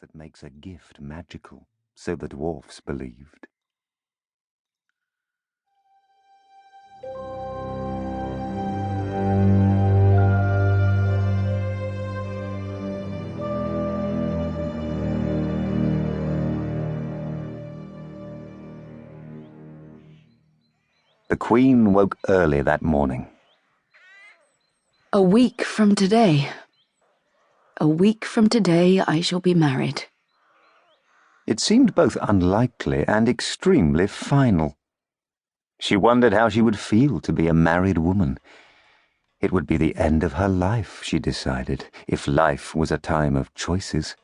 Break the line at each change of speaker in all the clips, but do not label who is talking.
that makes a gift magical, so the dwarfs believed. The Queen woke early that morning.
A week from today. A week from today I shall be married.
It seemed both unlikely and extremely final. She wondered how she would feel to be a married woman. It would be the end of her life, she decided, if life was a time of choices.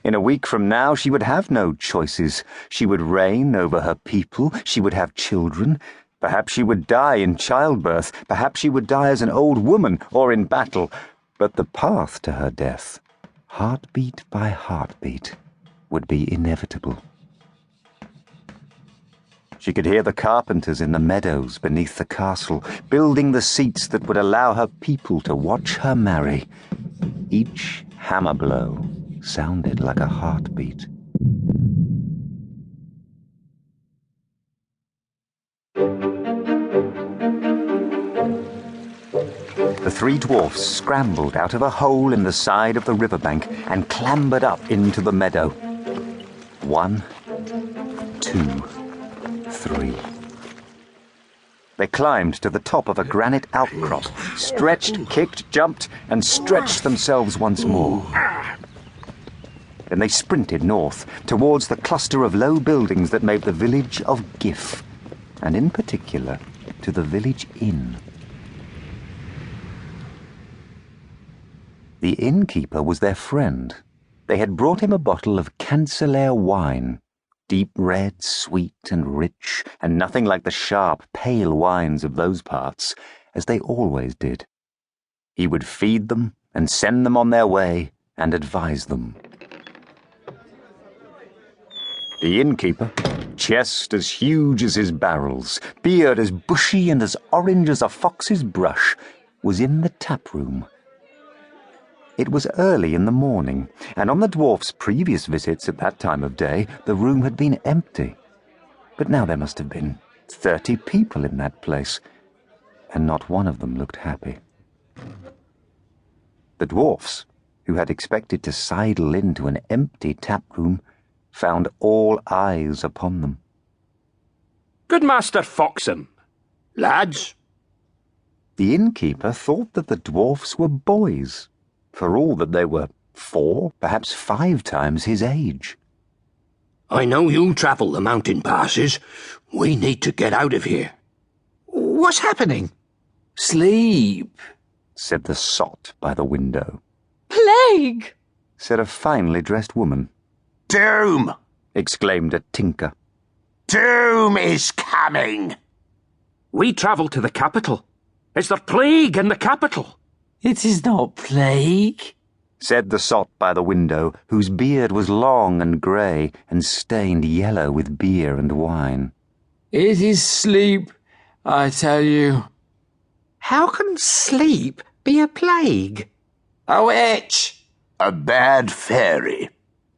In a week from now she would have no choices. She would reign over her people. She would have children. Perhaps she would die in childbirth. Perhaps she would die as an old woman or in battle. But the path to her death, heartbeat by heartbeat, would be inevitable. She could hear the carpenters in the meadows beneath the castle, building the seats that would allow her people to watch her marry. Each hammer blow sounded like a heartbeat. The three dwarfs scrambled out of a hole in the side of the riverbank and clambered up into the meadow. 1, 2, 3. They climbed to the top of a granite outcrop, stretched, kicked, jumped, and stretched themselves once more. Then they sprinted north, towards the cluster of low buildings that made the village of Gif, and in particular to the village inn. The innkeeper was their friend. They had brought him a bottle of Cancellaire wine, deep red, sweet and rich, and nothing like the sharp, pale wines of those parts, as they always did. He would feed them and send them on their way and advise them. The innkeeper, chest as huge as his barrels, beard as bushy and as orange as a fox's brush, was in the tap room. It was early in the morning, and on the dwarfs' previous visits at that time of day, the room had been empty. But now there must have been 30 people in that place, and not one of them looked happy. The dwarfs, who had expected to sidle into an empty tap room, found all eyes upon them.
Good Master Foxham, lads.
The innkeeper thought that the dwarfs were boys, for all that they were 4, perhaps 5 times his age.
I know you travel the mountain passes. We need to get out of here.
What's happening?
Sleep,
said the sot by the window.
Plague!
Said a finely dressed woman.
Doom!
Exclaimed a tinker.
Doom is coming!
We travel to the capital. Is there plague in the capital?
it is not plague,
said the sot by the window, whose beard was long and grey and stained yellow with beer and wine.
It is sleep, I tell you.
How can sleep be a plague? A witch!
A bad fairy.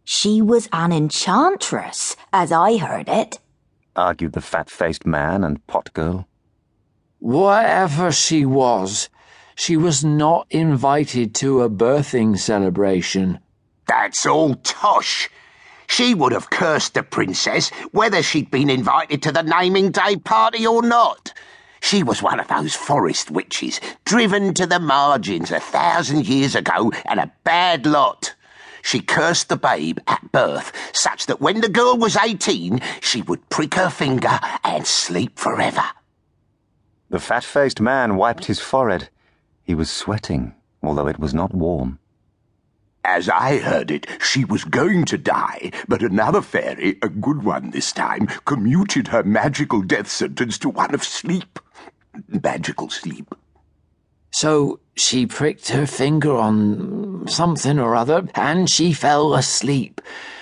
She was an enchantress, as I heard it,
argued the fat-faced man and pot girl.
Whatever she was not invited to a birthing celebration.
That's all tosh. She would have cursed the princess whether she'd been invited to the naming day party or not. She was one of those forest witches, driven to the margins 1,000 years ago, and a bad lot. She cursed the babe at birth, such that when the girl was 18, she would prick her finger and sleep forever.
The fat-faced man wiped his forehead. He was sweating, although it was not warm.
As I heard it, she was going to die, but another fairy, a good one this time, commuted her magical death sentence to one of sleep. Magical sleep.
So she pricked her finger on something or other, and she fell asleep.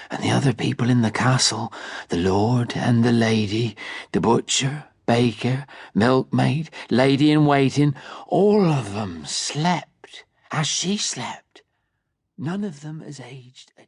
And the other people in the castle, the lord and the lady, the butcher, baker, milkmaid, lady-in-waiting, all of them slept as she slept. None of them has aged a